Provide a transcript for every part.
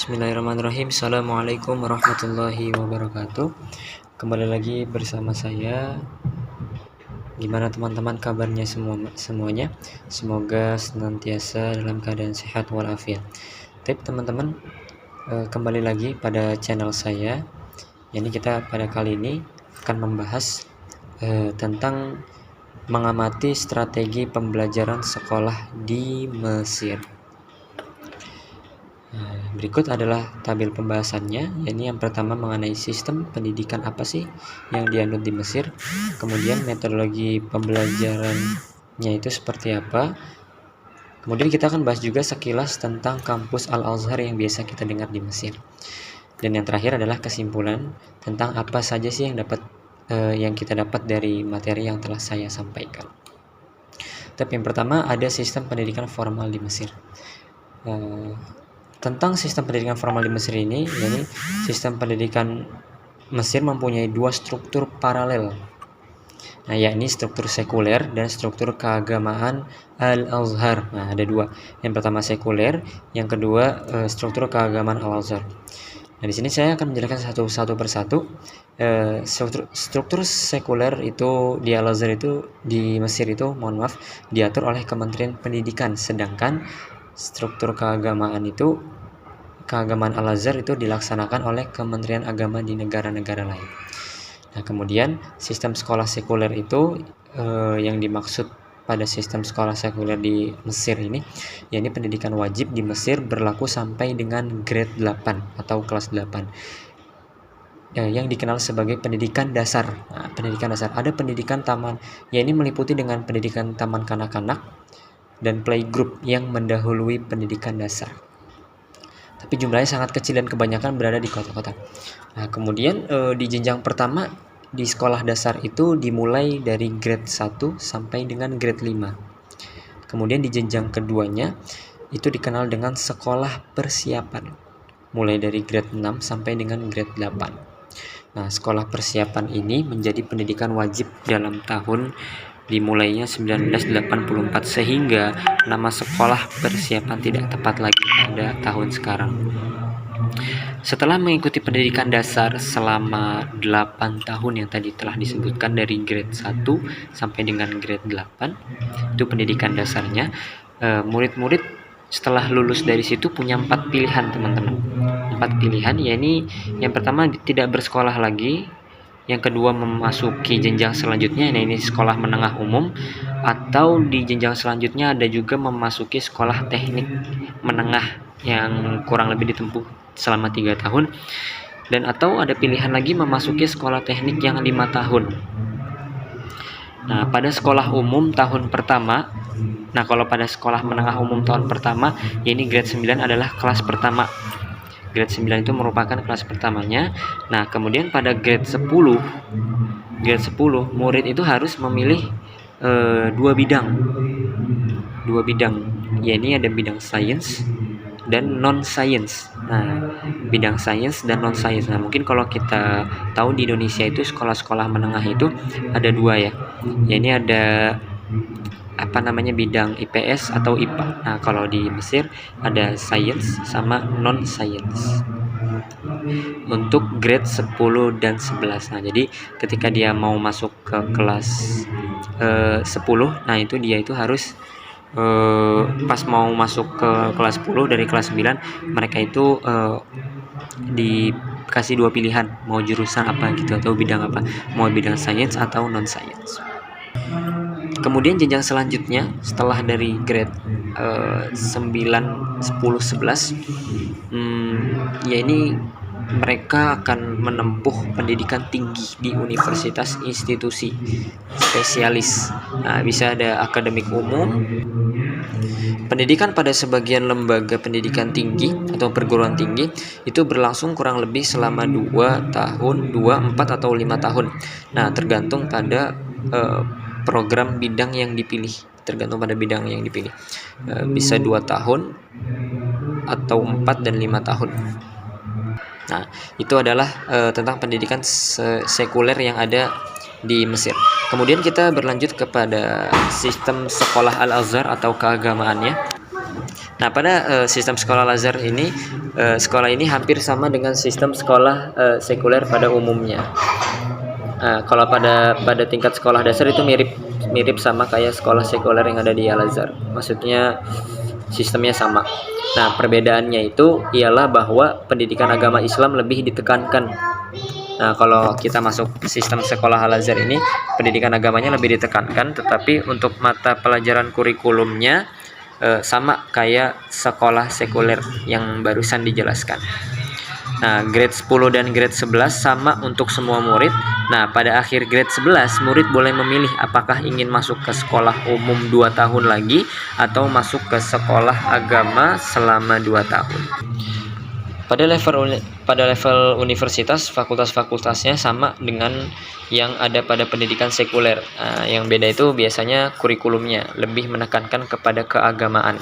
Bismillahirrahmanirrahim. Assalamualaikum warahmatullahi wabarakatuh. Kembali lagi bersama saya. Gimana teman-teman kabarnya semuanya? Semoga senantiasa dalam keadaan sehat walafiat. Tapi teman-teman, kembali lagi pada channel saya. Jadi kita pada kali ini akan membahas tentang mengamati strategi pembelajaran sekolah di Mesir. Berikut adalah tabel pembahasannya. Ini yang pertama mengenai sistem pendidikan apa sih yang dianut di Mesir, kemudian metodologi pembelajarannya itu seperti apa, kemudian kita akan bahas juga sekilas tentang kampus Al-Azhar yang biasa kita dengar di Mesir, dan yang terakhir adalah kesimpulan tentang apa saja sih yang kita dapat dari materi yang telah saya sampaikan. Tapi yang pertama ada sistem pendidikan formal di Mesir. Tentang sistem pendidikan formal di Mesir ini, jadi sistem pendidikan Mesir mempunyai dua struktur paralel. Nah, yakni struktur sekuler dan struktur keagamaan Al-Azhar. Nah, ada dua. Yang pertama sekuler, yang kedua struktur keagamaan Al-Azhar. Nah, di sini saya akan menjelaskan satu persatu. Struktur sekuler itu di Al-Azhar itu di Mesir itu, diatur oleh Kementerian Pendidikan, sedangkan struktur keagamaan Al-Azhar itu dilaksanakan oleh Kementerian Agama di negara-negara lain. Nah, kemudian sistem sekolah sekuler itu yang dimaksud pada sistem sekolah sekuler di Mesir ini, yakni pendidikan wajib di Mesir berlaku sampai dengan grade 8 atau kelas 8. Yang dikenal sebagai pendidikan dasar. Nah, pendidikan dasar ada pendidikan taman, yakni meliputi dengan pendidikan taman kanak-kanak dan playgroup yang mendahului pendidikan dasar. Tapi jumlahnya sangat kecil dan kebanyakan berada di kota-kota. Nah, kemudian di jenjang pertama di sekolah dasar itu dimulai dari grade 1 sampai dengan grade 5. Kemudian di jenjang keduanya itu dikenal dengan sekolah persiapan, mulai dari grade 6 sampai dengan grade 8. Nah, sekolah persiapan ini menjadi pendidikan wajib dalam tahun dimulainya 1984, sehingga nama sekolah persiapan tidak tepat lagi pada tahun sekarang. Setelah mengikuti pendidikan dasar selama 8 tahun yang tadi telah disebutkan dari grade 1 sampai dengan grade 8, itu pendidikan dasarnya, murid-murid setelah lulus dari situ punya 4 pilihan teman-teman. 4 pilihan, yakni yang pertama tidak bersekolah lagi, yang kedua memasuki jenjang selanjutnya, ini sekolah menengah umum, atau di jenjang selanjutnya ada juga memasuki sekolah teknik menengah yang kurang lebih ditempuh selama 3 tahun, dan atau ada pilihan lagi memasuki sekolah teknik yang 5 tahun. Nah, pada sekolah umum tahun pertama, kalau pada sekolah menengah umum tahun pertama, ini grade 9 adalah kelas pertama. Grade 9 itu merupakan kelas pertamanya. Nah, kemudian pada grade 10 murid itu harus memilih dua bidang, yakni ada bidang sains dan non-sains. Nah, bidang sains dan non-sains. Nah, mungkin kalau kita tahu di Indonesia itu sekolah-sekolah menengah itu ada dua ya. Yakni ada bidang IPS atau IPA. Nah, kalau di Mesir ada sains sama non-sains untuk grade 10 dan 11. Nah, jadi ketika dia mau masuk ke kelas 10, nah itu dia itu harus pas mau masuk ke kelas 10 dari kelas 9, mereka itu dikasih dua pilihan, mau jurusan apa gitu atau bidang apa, mau bidang sains atau non-sains. Kemudian jenjang selanjutnya setelah dari grade 9, 10, 11, ya ini mereka akan menempuh pendidikan tinggi di universitas institusi spesialis. Nah, bisa ada akademik umum. Pendidikan pada sebagian lembaga pendidikan tinggi atau perguruan tinggi itu berlangsung kurang lebih selama 2 tahun, 2, 4 atau 5 tahun. Nah, tergantung pada program bidang yang dipilih, bisa 2 tahun atau 4 dan 5 tahun. Nah, itu adalah tentang pendidikan sekuler yang ada di Mesir. Kemudian kita berlanjut kepada sistem sekolah Al-Azhar atau keagamaannya. Nah, pada sistem sekolah Al-Azhar ini, sekolah ini hampir sama dengan sistem sekolah sekuler pada umumnya. Kalau pada tingkat sekolah dasar itu mirip sama kayak sekolah sekuler yang ada di Al-Azhar. Maksudnya sistemnya sama. Nah, perbedaannya itu ialah bahwa pendidikan agama Islam lebih ditekankan. Nah, kalau kita masuk sistem sekolah Al-Azhar ini, pendidikan agamanya lebih ditekankan, tetapi untuk mata pelajaran kurikulumnya sama kayak sekolah sekuler yang barusan dijelaskan. Nah, grade 10 dan grade 11 sama untuk semua murid. Nah, pada akhir grade 11, murid boleh memilih apakah ingin masuk ke sekolah umum 2 tahun lagi atau masuk ke sekolah agama selama 2 tahun. Pada level universitas, fakultas-fakultasnya sama dengan yang ada pada pendidikan sekuler. Yang beda itu biasanya kurikulumnya lebih menekankan kepada keagamaan.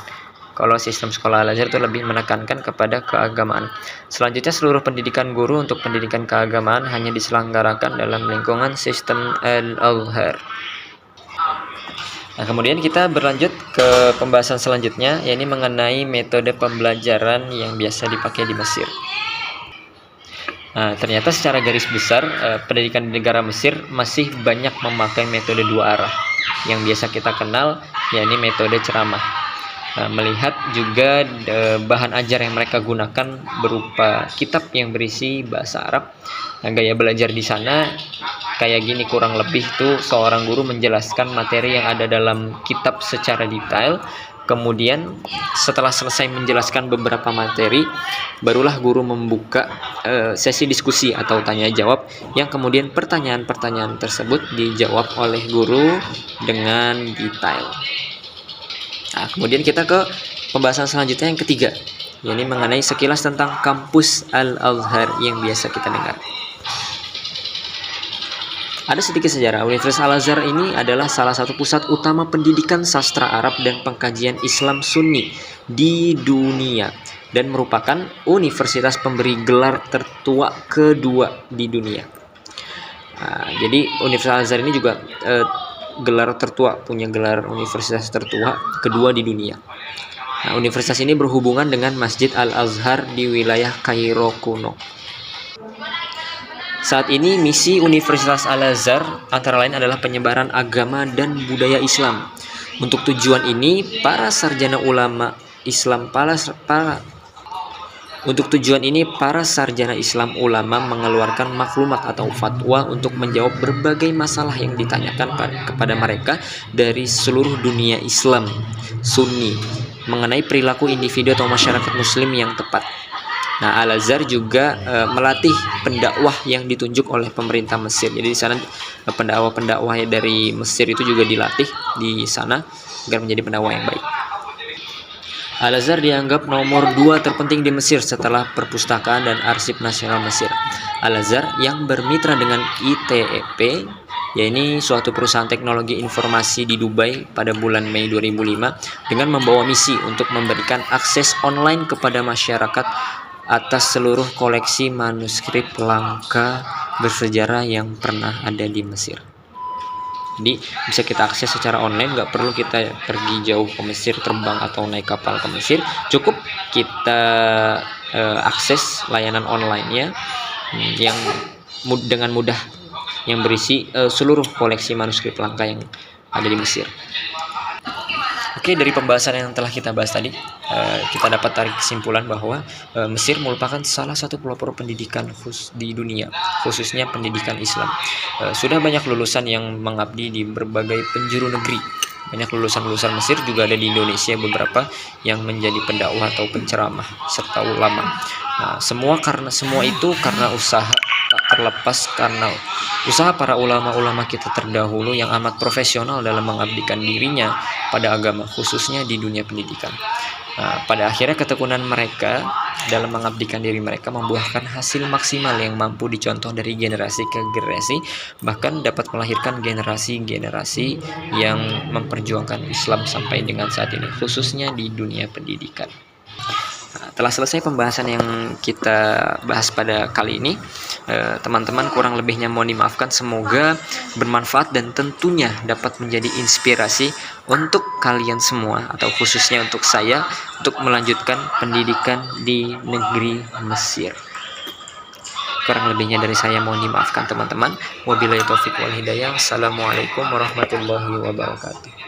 Kalau sistem sekolah Al-Azhar itu lebih menekankan kepada keagamaan. Selanjutnya, seluruh pendidikan guru untuk pendidikan keagamaan hanya diselenggarakan dalam lingkungan sistem Al-Azhar. Nah, kemudian kita berlanjut ke pembahasan selanjutnya, yakni mengenai metode pembelajaran yang biasa dipakai di Mesir. Nah, ternyata secara garis besar, pendidikan di negara Mesir masih banyak memakai metode 2 arah yang biasa kita kenal, yakni metode ceramah. Melihat juga bahan ajar yang mereka gunakan berupa kitab yang berisi bahasa Arab. Nah, gaya belajar di sana kayak gini kurang lebih tuh, seorang guru menjelaskan materi yang ada dalam kitab secara detail. Kemudian setelah selesai menjelaskan beberapa materi, barulah guru membuka sesi diskusi atau tanya jawab, yang kemudian pertanyaan-pertanyaan tersebut dijawab oleh guru dengan detail. Nah, kemudian kita ke pembahasan selanjutnya yang ketiga, yakni mengenai sekilas tentang kampus Al-Azhar yang biasa kita dengar. Ada sedikit sejarah. Universitas Al-Azhar ini adalah salah satu pusat utama pendidikan sastra Arab dan pengkajian Islam Sunni di dunia, dan merupakan universitas pemberi gelar tertua kedua di dunia. Jadi Universitas Al-Azhar ini juga gelar tertua, punya gelar universitas tertua kedua di dunia. Nah, universitas ini berhubungan dengan Masjid Al-Azhar di wilayah Kairo kuno. Saat ini misi Universitas Al-Azhar antara lain adalah penyebaran agama dan budaya Islam. Untuk tujuan ini, para sarjana ulama Islam ulama mengeluarkan maklumat atau fatwa untuk menjawab berbagai masalah yang ditanyakan kepada mereka dari seluruh dunia Islam Sunni mengenai perilaku individu atau masyarakat muslim yang tepat. Nah, Al-Azhar juga melatih pendakwah yang ditunjuk oleh pemerintah Mesir. Jadi di sana pendakwah-pendakwah dari Mesir itu juga dilatih di sana agar menjadi pendakwah yang baik. Al-Azhar dianggap nomor 2 terpenting di Mesir setelah Perpustakaan dan Arsip Nasional Mesir. Al-Azhar yang bermitra dengan ITEP, yaitu suatu perusahaan teknologi informasi di Dubai pada bulan Mei 2005, dengan membawa misi untuk memberikan akses online kepada masyarakat atas seluruh koleksi manuskrip langka bersejarah yang pernah ada di Mesir. Jadi bisa kita akses secara online, nggak perlu kita pergi jauh ke Mesir, terbang atau naik kapal ke Mesir, cukup kita akses layanan online-nya yang dengan mudah, yang berisi seluruh koleksi manuskrip langka yang ada di Mesir. Oke, dari pembahasan yang telah kita bahas tadi, kita dapat tarik kesimpulan bahwa Mesir merupakan salah satu pelopor pendidikan di dunia, khususnya pendidikan Islam. Sudah banyak lulusan yang mengabdi di berbagai penjuru negeri. Banyak lulusan-lulusan Mesir juga ada di Indonesia, beberapa yang menjadi pendakwah atau penceramah serta ulama. Nah, semua itu karena usaha, tak terlepas karena usaha para ulama-ulama kita terdahulu yang amat profesional dalam mengabdikan dirinya pada agama, khususnya di dunia pendidikan. Nah, pada akhirnya ketekunan mereka dalam mengabdikan diri mereka membuahkan hasil maksimal yang mampu dicontoh dari generasi ke generasi, bahkan dapat melahirkan generasi-generasi yang memperjuangkan Islam sampai dengan saat ini, khususnya di dunia pendidikan. Nah, Setelah selesai pembahasan yang kita bahas pada kali ini, teman-teman kurang lebihnya mohon dimaafkan. Semoga bermanfaat dan tentunya dapat menjadi inspirasi untuk kalian semua, atau khususnya untuk saya, untuk melanjutkan pendidikan di negeri Mesir. Kurang lebihnya dari saya mohon dimaafkan teman-teman. Wabillahi taufiq wal hidayah. Assalamualaikum warahmatullahi wabarakatuh.